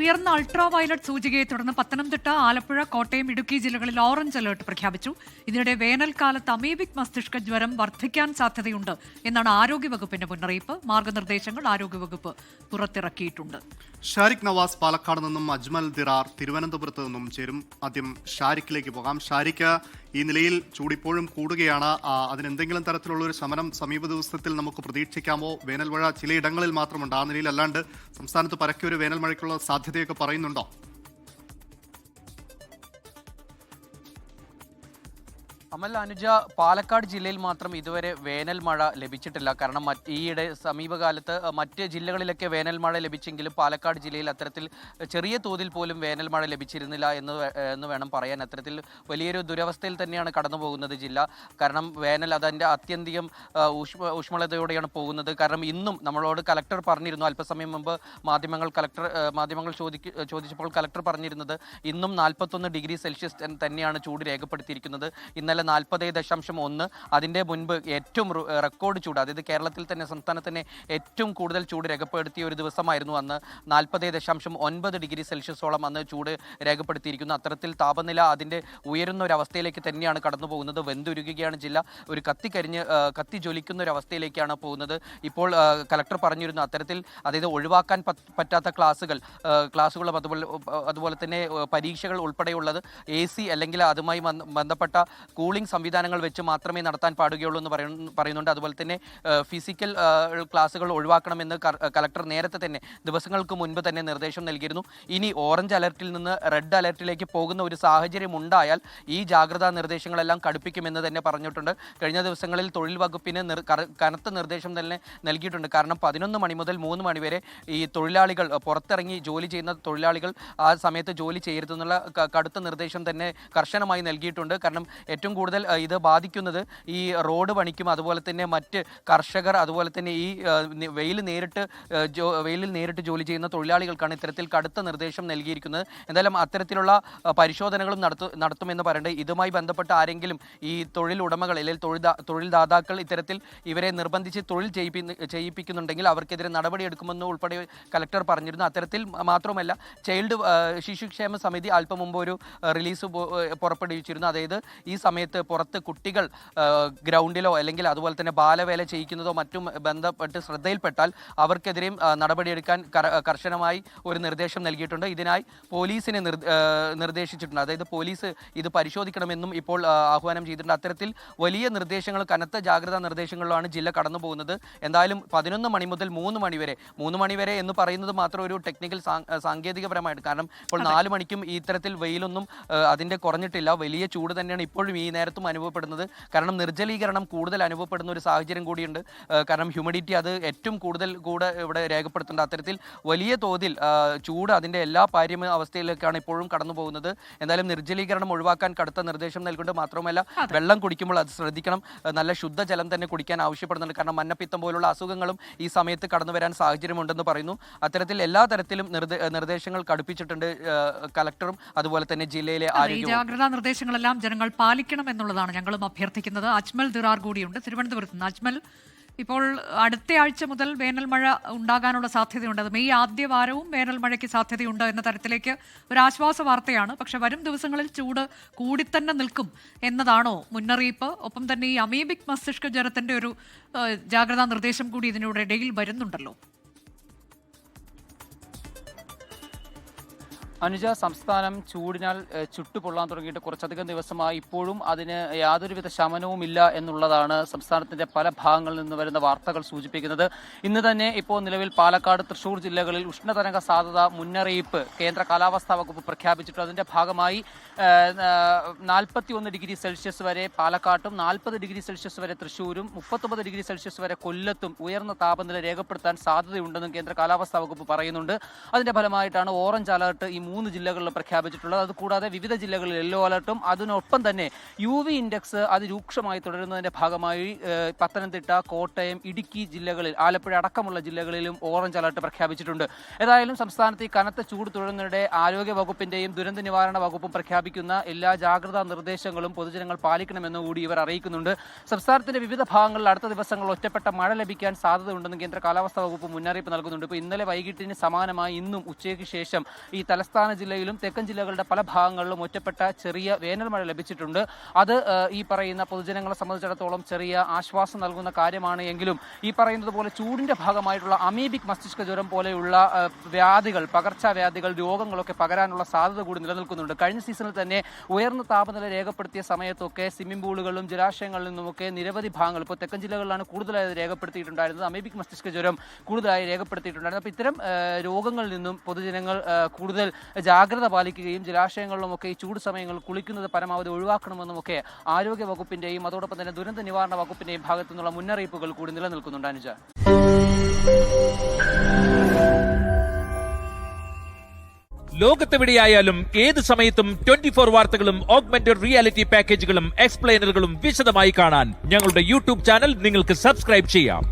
ഉയർന്ന ultra violet സൂചികയെ തുടർന്ന് പത്തനംതിട്ട, ആലപ്പുഴ, കോട്ടയം, ഇടുക്കി ജില്ലകളിൽ ഓറഞ്ച് അലർട്ട് പ്രഖ്യാപിച്ചു. ഇതിനിടെ വേനൽക്കാലത്ത് അമീബിക് മസ്തിഷ്ക ജ്വരം വർദ്ധിക്കാൻ സാധ്യതയുണ്ട് എന്നാണ് ആരോഗ്യവകുപ്പിന്റെ മുന്നറിയിപ്പ്. മാർഗനിർദ്ദേശങ്ങൾ ആരോഗ്യവകുപ്പ് പുറത്തിറക്കിയിട്ടുണ്ട്. ഷാരിഖ് നവാസ് പാലക്കാട് നിന്നും അജ്മൽ ദിറാർ തിരുവനന്തപുരത്ത് നിന്നും ചേരും. ആദ്യം ഷാരിഖിലേക്ക് പോകാം. ഷാരിഖ്, ഈ നിലയിൽ ചൂടിപ്പോഴും കൂടുകയാണ്. അതിനെന്തെങ്കിലും തരത്തിലുള്ള ഒരു ശമനം സമീപ ദിവസത്തിൽ നമുക്ക് പ്രതീക്ഷിക്കാമോ? വേനൽമഴ ചിലയിടങ്ങളിൽ മാത്രമുണ്ട്, ആ നിലയിൽ അല്ലാണ്ട് സംസ്ഥാനത്ത് പരക്കെ ഒരു വേനൽമഴയ്ക്കുള്ള സാധ്യതയൊക്കെ പറയുന്നുണ്ടോ? അമൽ, അനുജ, പാലക്കാട് ജില്ലയിൽ മാത്രം ഇതുവരെ വേനൽ മഴ ലഭിച്ചിട്ടില്ല. കാരണം ഈയിടെ സമീപകാലത്ത് മറ്റ് ജില്ലകളിലൊക്കെ വേനൽ മഴ ലഭിച്ചെങ്കിലും പാലക്കാട് ജില്ലയിൽ അത്തരത്തിൽ ചെറിയ തോതിൽ പോലും വേനൽ മഴ ലഭിച്ചിരുന്നില്ല എന്ന് വേണം പറയാൻ. അത്തരത്തിൽ വലിയൊരു ദുരവസ്ഥയിൽ തന്നെയാണ് കടന്നു പോകുന്നത് ജില്ല. കാരണം വേനൽ അതിൻ്റെ അത്യന്തികം ഊഷ്മളതയോടെയാണ് പോകുന്നത്. കാരണം ഇന്നും നമ്മളോട് കലക്ടർ പറഞ്ഞിരുന്നു, അല്പസമയം മുമ്പ് മാധ്യമങ്ങൾ ചോദിച്ചപ്പോൾ കലക്ടർ പറഞ്ഞിരുന്നത് ഇന്നും 41 ഡിഗ്രി സെൽഷ്യസ് തന്നെയാണ് ചൂട് രേഖപ്പെടുത്തിയിരിക്കുന്നത്. ഇന്നലെ 40.1. അതിൻ്റെ മുൻപ് ഏറ്റവും റെക്കോർഡ് ചൂട്, അതായത് കേരളത്തിൽ തന്നെ സംസ്ഥാനത്ത് തന്നെ ഏറ്റവും കൂടുതൽ ചൂട് രേഖപ്പെടുത്തിയ ഒരു ദിവസമായിരുന്നു അന്ന്. 40.9 ഡിഗ്രി സെൽഷ്യസോളം അന്ന് ചൂട് രേഖപ്പെടുത്തിയിരിക്കുന്നു. അത്തരത്തിൽ താപനില അതിൻ്റെ ഉയരുന്ന ഒരു അവസ്ഥയിലേക്ക് തന്നെയാണ് കടന്നു പോകുന്നത്. വെന്തുരുകുകയാണ് ജില്ല. ഒരു കത്തി ജ്വലിക്കുന്ന ഒരു അവസ്ഥയിലേക്കാണ് പോകുന്നത്. ഇപ്പോൾ കലക്ടർ പറഞ്ഞിരുന്നു അത്തരത്തിൽ, അതായത് ഒഴിവാക്കാൻ പറ്റാത്ത ക്ലാസ്സുകളും അതുപോലെ തന്നെ പരീക്ഷകൾ ഉൾപ്പെടെയുള്ളത് AC അല്ലെങ്കിൽ അതുമായി ബന്ധപ്പെട്ട കൂളിംഗ് സംവിധാനങ്ങൾ വെച്ച് മാത്രമേ നടത്താൻ പാടുകയുള്ളൂ എന്ന് പറയുന്നുണ്ട്. അതുപോലെ തന്നെ ഫിസിക്കൽ ക്ലാസ്സുകൾ ഒഴിവാക്കണമെന്ന് കലക്ടർ നേരത്തെ തന്നെ ദിവസങ്ങൾക്ക് മുൻപ് തന്നെ നിർദ്ദേശം നൽകിയിരുന്നു. ഇനി ഓറഞ്ച് അലർട്ടിൽ നിന്ന് റെഡ് അലർട്ടിലേക്ക് പോകുന്ന ഒരു സാഹചര്യം ഉണ്ടായാൽ ഈ ജാഗ്രതാ നിർദ്ദേശങ്ങളെല്ലാം കടുപ്പിക്കുമെന്ന് തന്നെ പറഞ്ഞിട്ടുണ്ട്. കഴിഞ്ഞ ദിവസങ്ങളിൽ തൊഴിൽ വകുപ്പിന് കനത്ത നിർദ്ദേശം തന്നെ നൽകിയിട്ടുണ്ട്. കാരണം 11 മണി മുതൽ 3 മണി വരെ ഈ തൊഴിലാളികൾ പുറത്തിറങ്ങി ജോലി ചെയ്യുന്ന തൊഴിലാളികൾ ആ സമയത്ത് ജോലി ചെയ്യരുതെന്നുള്ള കടുത്ത നിർദ്ദേശം തന്നെ കർശനമായി നൽകിയിട്ടുണ്ട്. കാരണം ഏറ്റവും കൂടുതൽ ഇത് ബാധിക്കുന്നത് ഈ റോഡ് പണിക്കും അതുപോലെ തന്നെ മറ്റ് കർഷകർ, അതുപോലെ തന്നെ ഈ വെയിലിൽ നേരിട്ട് ജോലി ചെയ്യുന്ന തൊഴിലാളികൾക്കാണ് ഇത്തരത്തിൽ കടുത്ത നിർദ്ദേശം നൽകിയിരിക്കുന്നത്. എന്തായാലും അത്തരത്തിലുള്ള പരിശോധനകളും നടത്തുമെന്ന് പറയുന്നത്. ഇതുമായി ബന്ധപ്പെട്ട് ആരെങ്കിലും ഈ തൊഴിൽ ഉടമകൾ അല്ലെങ്കിൽ തൊഴിൽദാതാക്കൾ ഇത്തരത്തിൽ ഇവരെ നിർബന്ധിച്ച് തൊഴിൽ ചെയ്യിപ്പിക്കുന്നുണ്ടെങ്കിൽ അവർക്കെതിരെ നടപടിയെടുക്കുമെന്ന് ഉൾപ്പെടെ കലക്ടർ പറഞ്ഞിരുന്നു. അത്തരത്തിൽ മാത്രമല്ല, ശിശുക്ഷേമ സമിതി അല്പം മുമ്പ് ഒരു റിലീസ് പുറപ്പെടുവിച്ചിരുന്നു. അതായത് ഈ സമയത്ത് പുറത്ത് കുട്ടികൾ ഗ്രൗണ്ടിലോ അല്ലെങ്കിൽ അതുപോലെ തന്നെ ബാലവേല ചെയ്യിക്കുന്നതോ മറ്റും ബന്ധപ്പെട്ട് ശ്രദ്ധയിൽപ്പെട്ടാൽ അവർക്കെതിരെയും നടപടിയെടുക്കാൻ കർശനമായി ഒരു നിർദ്ദേശം നൽകിയിട്ടുണ്ട്. ഇതിനായി പോലീസിനെ നിർദ്ദേശിച്ചിട്ടുണ്ട്. അതായത് പോലീസ് ഇത് പരിശോധിക്കണമെന്നും ഇപ്പോൾ ആഹ്വാനം ചെയ്തിട്ടുണ്ട്. അത്തരത്തിൽ വലിയ നിർദ്ദേശങ്ങൾ, കനത്ത ജാഗ്രതാ നിർദ്ദേശങ്ങളിലാണ് ജില്ല കടന്നു പോകുന്നത്. എന്തായാലും 11 മണി മുതൽ 3 മണി വരെ എന്ന് പറയുന്നത് മാത്രം ഒരു ടെക്നിക്കൽ സാങ്കേതികപരമായിട്ട്. കാരണം ഇപ്പോൾ 4 മണിക്കും ഇത്തരത്തിൽ വെയിലൊന്നും അതിൻ്റെ കുറഞ്ഞിട്ടില്ല. വലിയ ചൂട് തന്നെയാണ് ഇപ്പോഴും ഈ നേരത്തും അനുഭവപ്പെടുന്നത്. കാരണം നിർജ്ജലീകരണം കൂടുതൽ അനുഭവപ്പെടുന്ന ഒരു സാഹചര്യം കൂടിയുണ്ട്. കാരണം ഹ്യൂമിഡിറ്റി അത് ഏറ്റവും കൂടുതൽ ഇവിടെ രേഖപ്പെടുത്തുന്നുണ്ട്. അത്തരത്തിൽ വലിയ തോതിൽ ചൂട് അതിൻ്റെ എല്ലാ അവസ്ഥയിലേക്കാണ് ഇപ്പോഴും കടന്നു പോകുന്നത്. എന്തായാലും നിർജ്ജലീകരണം ഒഴിവാക്കാൻ കടുത്ത നിർദ്ദേശം നൽകുന്നുണ്ട്. മാത്രമല്ല, വെള്ളം കുടിക്കുമ്പോൾ അത് ശ്രദ്ധിക്കണം. നല്ല ശുദ്ധജലം തന്നെ കുടിക്കാൻ ആവശ്യപ്പെടുന്നുണ്ട്. കാരണം മഞ്ഞപ്പിത്തം പോലുള്ള അസുഖങ്ങളും ഈ സമയത്ത് കടന്നു വരാൻ സാഹചര്യമുണ്ടെന്ന് പറയുന്നു. അത്തരത്തിൽ എല്ലാ തരത്തിലും നിർദ്ദേശങ്ങൾ കടുപ്പിച്ചിട്ടുണ്ട് കലക്ടറും അതുപോലെ തന്നെ ജില്ലയിലെ ജാഗ്രതാ നിർദ്ദേശങ്ങളെല്ലാം ജനങ്ങൾ പാലിക്കണം എന്നുള്ളതാണ് ഞങ്ങളും അഭ്യർത്ഥിക്കുന്നത്. അജ്മൽ ദിറാർ കൂടിയുണ്ട് തിരുവനന്തപുരത്ത് നിന്ന്. അജ്മൽ, ഇപ്പോൾ അടുത്ത ആഴ്ച മുതൽ വേനൽമഴ ഉണ്ടാകാനുള്ള സാധ്യതയുണ്ട്. അത് മെയ് ആദ്യ വാരവും വേനൽമഴയ്ക്ക് സാധ്യതയുണ്ട് എന്ന തരത്തിലേക്ക് ഒരു ആശ്വാസ വാർത്തയാണ്. പക്ഷെ വരും ദിവസങ്ങളിൽ ചൂട് കൂടിത്തന്നെ നിൽക്കും എന്നതാണോ മുന്നറിയിപ്പ്? ഒപ്പം തന്നെ ഈ അമീബിക് മസ്തിഷ്ക ജ്വരത്തിന്റെ ഒരു ജാഗ്രതാ നിർദ്ദേശം കൂടി ഇതിനൂടെ ഇടയിൽ വരുന്നുണ്ടല്ലോ. അനുജ, സംസ്ഥാനം ചൂടിനാൽ ചുട്ടുപൊള്ളാൻ തുടങ്ങിയിട്ട് കുറച്ചധികം ദിവസമായി. ഇപ്പോഴും അതിന് യാതൊരുവിധ ശമനവുമില്ല എന്നുള്ളതാണ് സംസ്ഥാനത്തിന്റെ പല ഭാഗങ്ങളിൽ നിന്ന് വരുന്ന വാർത്തകൾ സൂചിപ്പിക്കുന്നത്. ഇന്ന് തന്നെ ഇപ്പോൾ നിലവിൽ പാലക്കാട്, തൃശ്ശൂർ ജില്ലകളിൽ ഉഷ്ണതരംഗ സാധ്യത മുന്നറിയിപ്പ് കേന്ദ്ര കാലാവസ്ഥാ വകുപ്പ് പ്രഖ്യാപിച്ചിട്ടുണ്ട്. അതിന്റെ ഭാഗമായി 41 ഡിഗ്രി സെൽഷ്യസ് വരെ പാലക്കാട്ടും 40 ഡിഗ്രി സെൽഷ്യസ് വരെ തൃശ്ശൂരും 39 ഡിഗ്രി സെൽഷ്യസ് വരെ കൊല്ലത്തും ഉയർന്ന താപനില രേഖപ്പെടുത്താൻ സാധ്യതയുണ്ടെന്നും കേന്ദ്ര കാലാവസ്ഥാ വകുപ്പ് പറയുന്നുണ്ട്. അതിന്റെ ഫലമായിട്ടാണ് ഓറഞ്ച് അലർട്ട് ഈ 3 ജില്ലകളിലും പ്രഖ്യാപിച്ചിട്ടുള്ളത്. അതുകൂടാതെ വിവിധ ജില്ലകളിൽ യെല്ലോ അലർട്ടും അതിനൊപ്പം തന്നെ UV ഇൻഡെക്സ് അതിരൂക്ഷമായി തുടരുന്നതിന്റെ ഭാഗമായി പത്തനംതിട്ട, കോട്ടയം, ഇടുക്കി ജില്ലകളിൽ, ആലപ്പുഴ അടക്കമുള്ള ജില്ലകളിലും ഓറഞ്ച് അലർട്ട് പ്രഖ്യാപിച്ചിട്ടുണ്ട്. ഏതായാലും സംസ്ഥാനത്ത് ഈ കനത്ത ചൂട് തുടരുന്നതിനിടെ ആരോഗ്യ വകുപ്പിന്റെയും ദുരന്ത നിവാരണ വകുപ്പും പ്രഖ്യാപിക്കുന്ന എല്ലാ ജാഗ്രതാ നിർദ്ദേശങ്ങളും പൊതുജനങ്ങൾ പാലിക്കണമെന്ന് കൂടി ഇവർ അറിയിക്കുന്നുണ്ട്. സംസ്ഥാനത്തിന്റെ വിവിധ ഭാഗങ്ങളിൽ അടുത്ത ദിവസങ്ങളിൽ ഒറ്റപ്പെട്ട മഴ ലഭിക്കാൻ സാധ്യതയുണ്ടെന്ന് കേന്ദ്ര കാലാവസ്ഥാ വകുപ്പ് മുന്നറിയിപ്പ് നൽകുന്നുണ്ട്. ഇപ്പോൾ ഇന്നലെ വൈകിട്ടിന് സമാനമായി ഇന്നും ഉച്ചയ്ക്ക് ശേഷം ഈ തലസ്ഥാന ജില്ലയിലും തെക്കൻ ജില്ലകളുടെ പല ഭാഗങ്ങളിലും ഒറ്റപ്പെട്ട ചെറിയ വേനൽ മഴ ലഭിച്ചിട്ടുണ്ട്. അത് ഈ പറയുന്ന പൊതുജനങ്ങളെ സംബന്ധിച്ചിടത്തോളം ചെറിയ ആശ്വാസം നൽകുന്ന കാര്യമാണ്. എങ്കിലും ഈ പറയുന്നത് പോലെ ചൂടിന്റെ ഭാഗമായിട്ടുള്ള അമീബിക് മസ്തിഷ്ക ജ്വരം പോലെയുള്ള വ്യാധികൾ, പകർച്ചവ്യാധികൾ, രോഗങ്ങളൊക്കെ പകരാനുള്ള സാധ്യത കൂടി നിലനിൽക്കുന്നുണ്ട്. കഴിഞ്ഞ സീസണിൽ തന്നെ ഉയർന്ന താപനില രേഖപ്പെടുത്തിയ സമയത്തൊക്കെ സ്വിമ്മിംഗ് പൂളുകളിലും ജലാശയങ്ങളിൽ നിന്നുമൊക്കെ നിരവധി ഭാഗങ്ങൾ, ഇപ്പോൾ തെക്കൻ ജില്ലകളിലാണ് കൂടുതലായി രേഖപ്പെടുത്തിയിട്ടുണ്ടായിരുന്നത്. അമീബിക് മസ്തിഷ്ക ജ്വരം കൂടുതലായി രേഖപ്പെടുത്തിയിട്ടുണ്ടായിരുന്നു. അപ്പോൾ ഇത്തരം രോഗങ്ങളിൽ നിന്നും പൊതുജനങ്ങൾ കൂടുതൽ ജാഗ്രത പാലിക്കുകയും ജലാശയങ്ങളിലുമൊക്കെ ഈ ചൂട് സമയങ്ങളിൽ കുളിക്കുന്നത് പരമാവധി ഒഴിവാക്കണമെന്നുമൊക്കെ ആരോഗ്യ വകുപ്പിന്റെയും അതോടൊപ്പം തന്നെ ദുരന്ത നിവാരണ വകുപ്പിന്റെയും ഭാഗത്തു നിന്നുള്ള മുന്നറിയിപ്പുകൾ കൂടി നിലനിൽക്കുന്നുണ്ട്. അനുജ, ലോകത്തെവിടെയായാലും ഏത് സമയത്തും 24 വാർത്തകളും ഓഗ്മെന്റഡ് റിയാലിറ്റി പാക്കേജുകളും എക്സ്പ്ലെയിനറുകളും വിശദമായി കാണാൻ ഞങ്ങളുടെ യൂട്യൂബ് ചാനൽ നിങ്ങൾക്ക് സബ്സ്ക്രൈബ് ചെയ്യാം.